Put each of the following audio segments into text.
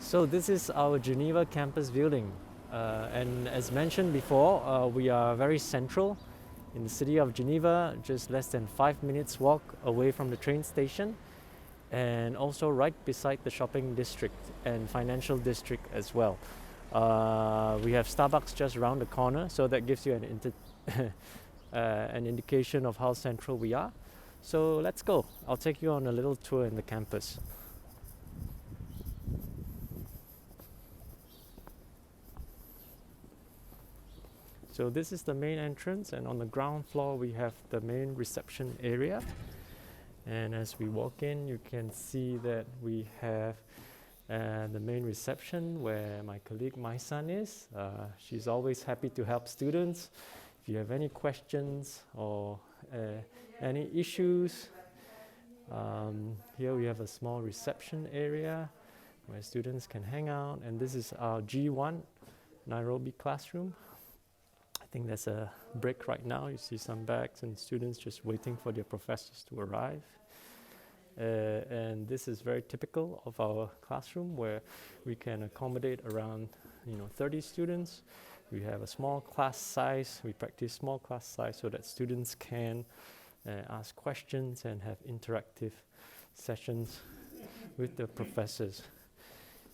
So this is our Geneva campus building, and as mentioned before, we are very central in the city of Geneva, just less than 5 minutes walk away from the train station, and also right beside the shopping district and financial district as well. We have Starbucks just around the corner, so that gives you an indication of how central we are. So let's go. I'll take you on a little tour in the campus. So this is the main entrance, and on the ground floor we have the main reception area. And as we walk in, you can see that we have the main reception where my colleague Maisan is. She's always happy to help students. If you have any questions or any issues, here we have a small reception area where students can hang out. And this is our G1 Nairobi classroom. I think there's a break right now. You see some bags and students just waiting for their professors to arrive. And this is very typical of our classroom, where we can accommodate around 30 students. We have a small class size. We practice small class size so that students can ask questions and have interactive sessions with the professors.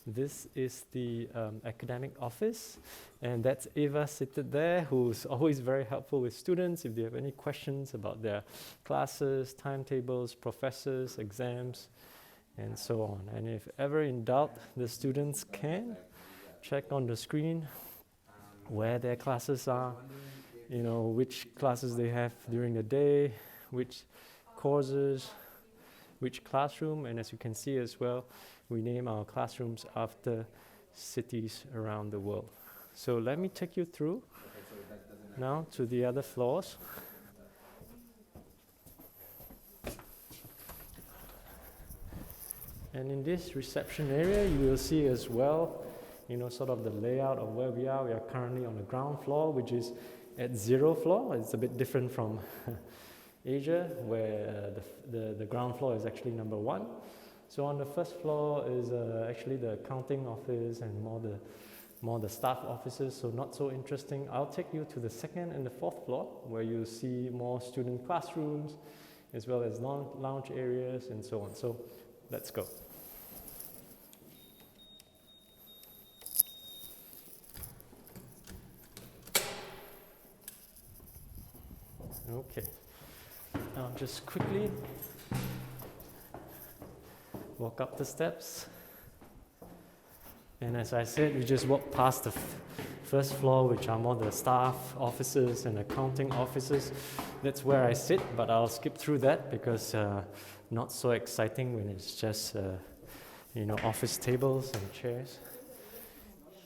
This is the academic office, and that's Eva seated there, who's always very helpful with students if they have any questions about their classes, timetables, professors, exams, and so on. And if ever in doubt, the students can check on the screen where their classes are, which classes they have during the day, which courses, which classroom, and as you can see as well, we name our classrooms after cities around the world. So let me take you through now to the other floors. And in this reception area, you will see as well, sort of the layout of where we are. We are currently on the ground floor, which is at 0th floor. It's a bit different from Asia, where the ground floor is actually number 1. So on the first floor is actually the accounting office and more the staff offices, so not so interesting. I'll take you to the 2nd and the 4th floor, where you see more student classrooms, as well as lounge areas and so on. So let's go. Okay, now just quickly walk up the steps, and as I said, we just walk past the first floor, which are more the staff offices and accounting offices. That's where I sit, but I'll skip through that because not so exciting when it's just office tables and chairs.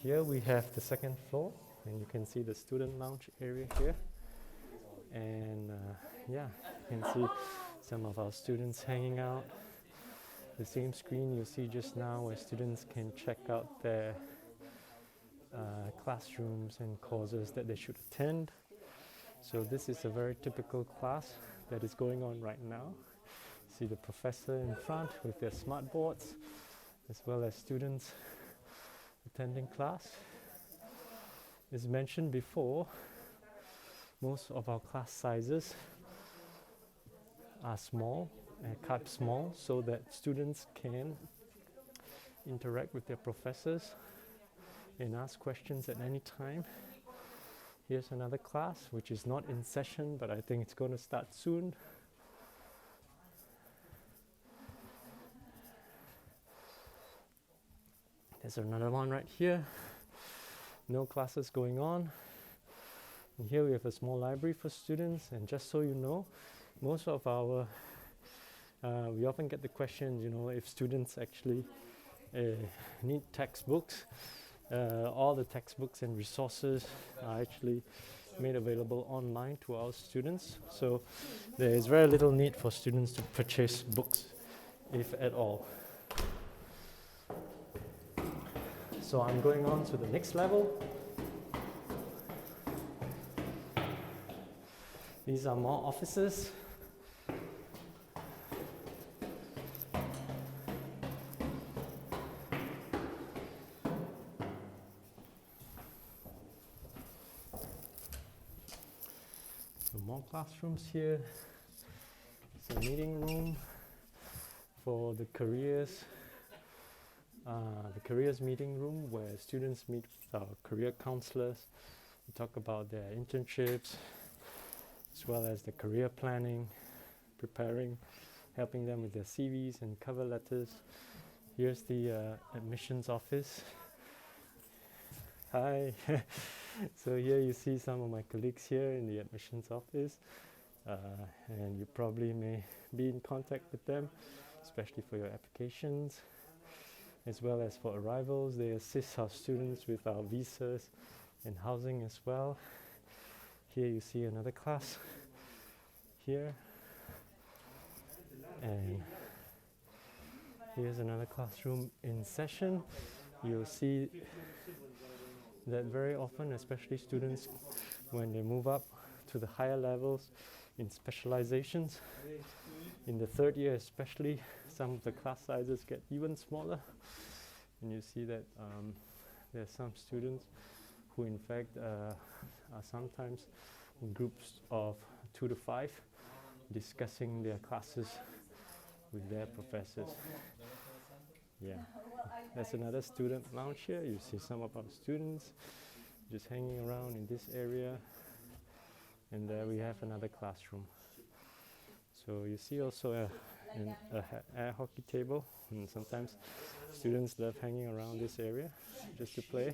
Here we have the 2nd floor, and you can see the student lounge area here, and you can see some of our students hanging out. The same screen you see just now, where students can check out their classrooms and courses that they should attend. So this is a very typical class that is going on right now. See the professor in front with their smart boards, as well as students attending class. As mentioned before, most of our class sizes are small, cut small, so that students can interact with their professors and ask questions at any time. Here's another class which is not in session, but I think it's going to start soon. There's another one right here. No classes going on. And here we have a small library for students, and just so you know, most of our we often get the question, if students actually need textbooks. All the textbooks and resources are actually made available online to our students. So there is very little need for students to purchase books, if at all. So I'm going on to the next level. These are more offices. more classrooms here. It's a meeting room for the careers meeting room where students meet with our career counselors. We talk about their internships as well as the career planning, preparing, helping them with their CVs and cover letters. Here's the admissions office. Hi. So here you see some of my colleagues here in the admissions office, and you probably may be in contact with them, especially for your applications, as well as for arrivals. They assist our students with our visas and housing as well. Here you see another class here, and here's another classroom in session. You'll see that very often, especially students when they move up to the higher levels in specializations, in the third year especially, some of the class sizes get even smaller, and you see that there are some students who in fact are sometimes in groups of 2 to 5 discussing their classes with their professors. Yeah, there's another student lounge here. You see some of our students just hanging around in this area, and there we have another classroom. So you see also an air hockey table, and sometimes students love hanging around this area just to play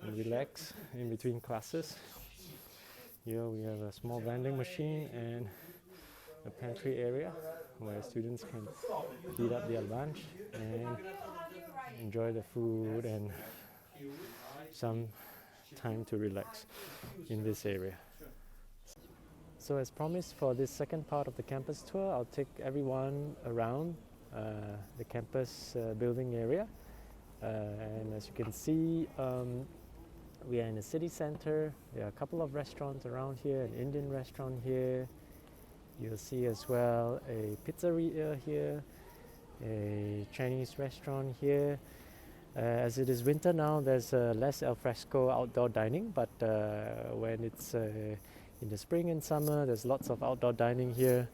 and relax in between classes. Here we have a small vending machine and a pantry area where students can heat up their lunch and enjoy the food and some time to relax in this area. So as promised, for this second part of the campus tour, I'll take everyone around the campus building area. And as you can see, we are in the city center. There are a couple of restaurants around here, an Indian restaurant here. You'll see as well a pizzeria here, a Chinese restaurant here. As it is winter now, there's less al fresco outdoor dining, but when it's in the spring and summer, there's lots of outdoor dining here.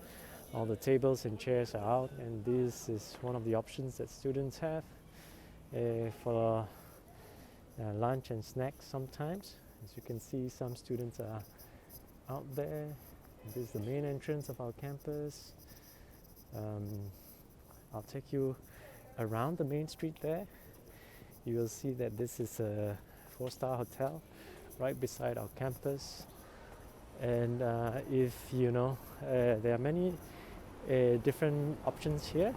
All the tables and chairs are out, and this is one of the options that students have for lunch and snacks sometimes. As you can see, some students are out there. This is the main entrance of our campus. I'll take you around the main street there. You will see that this is a 4-star hotel right beside our campus. And if you know, there are many different options here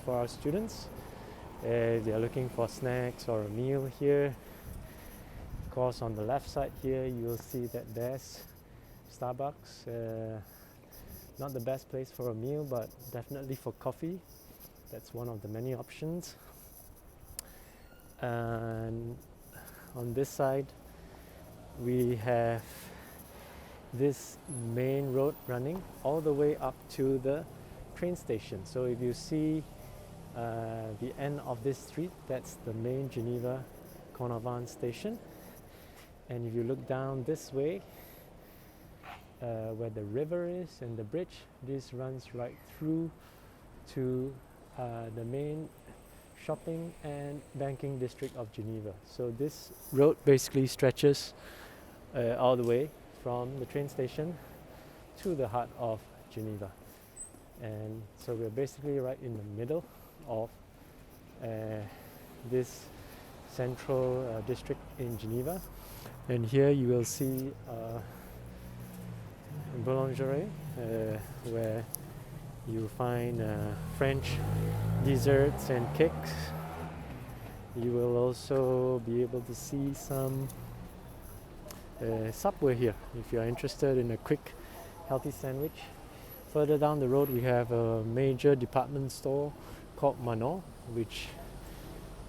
for our students. If they are looking for snacks or a meal here. Of course, on the left side here, you'll see that there's Starbucks. Not the best place for a meal, but definitely for coffee. That's one of the many options. And on this side, we have this main road running all the way up to the train station. So if you see the end of this street, that's the main Geneva Cornavant station. And if you look down this way, where the river is and the bridge, this runs right through to the main shopping and banking district of Geneva. So this road basically stretches all the way from the train station to the heart of Geneva. And so we're basically right in the middle of this central district in Geneva. And here you will see boulangerie, where you find French desserts and cakes. You will also be able to see some Subway here if you are interested in a quick healthy sandwich. Further down the road we have a major department store called Manon, which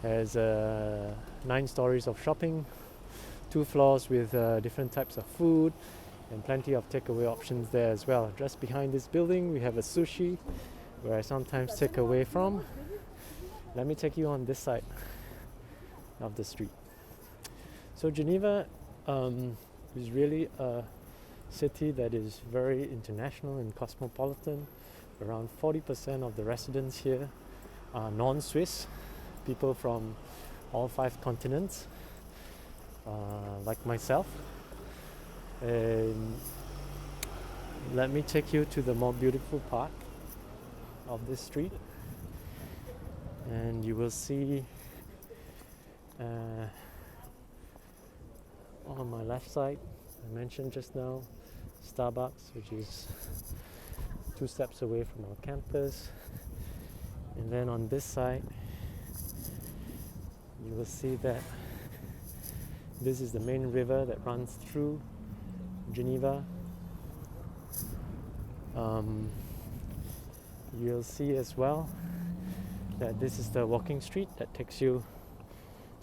has 9 stories of shopping, 2 floors with different types of food, and plenty of takeaway options there as well. Just behind this building we have a sushi where I sometimes take away from. Let me take you on this side of the street. So Geneva is really a city that is very international and cosmopolitan. Around 40% of the residents here are non-Swiss, people from all 5 continents, like myself. And let me take you to the more beautiful part of this street, and you will see on my left side, I mentioned just now, Starbucks, which is 2 steps away from our campus. And then on this side, you will see that this is the main river that runs through Geneva. You'll see as well that this is the walking street that takes you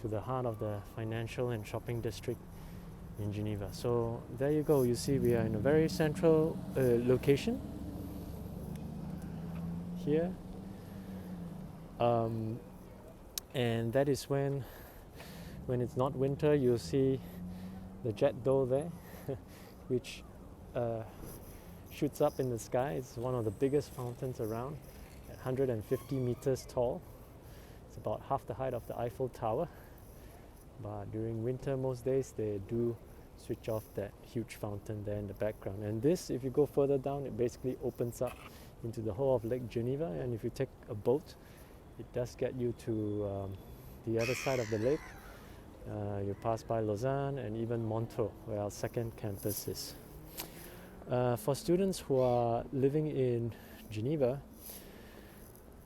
to the heart of the financial and shopping district in Geneva. So there you go, you see we are in a very central location here. And that is when it's not winter, you'll see the jet d'eau there, which shoots up in the sky. It's one of the biggest fountains around, at 150 meters tall. It's about half the height of the Eiffel Tower. But during winter, most days, they do switch off that huge fountain there in the background. And this, if you go further down, it basically opens up into the whole of Lake Geneva. And if you take a boat, it does get you to the other side of the lake. You pass by Lausanne and even Montreux, where our second campus is. For students who are living in Geneva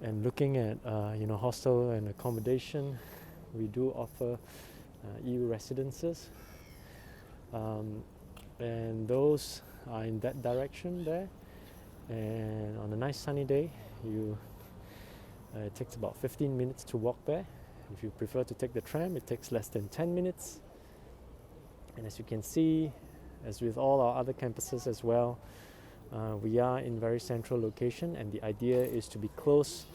and looking at hostel and accommodation, we do offer EU residences, and those are in that direction there. And on a nice sunny day, it takes about 15 minutes to walk there. If you prefer to take the tram, it takes less than 10 minutes. And as you can see, as with all our other campuses as well, we are in very central location, and the idea is to be close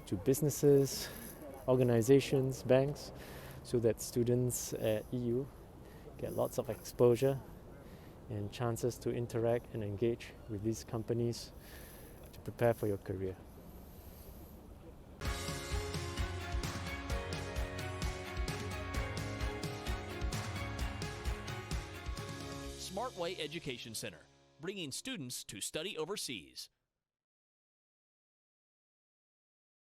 to businesses, organizations, banks, so that students at EU get lots of exposure and chances to interact and engage with these companies to prepare for your career. SmartWay Education Centre, bringing students to study overseas.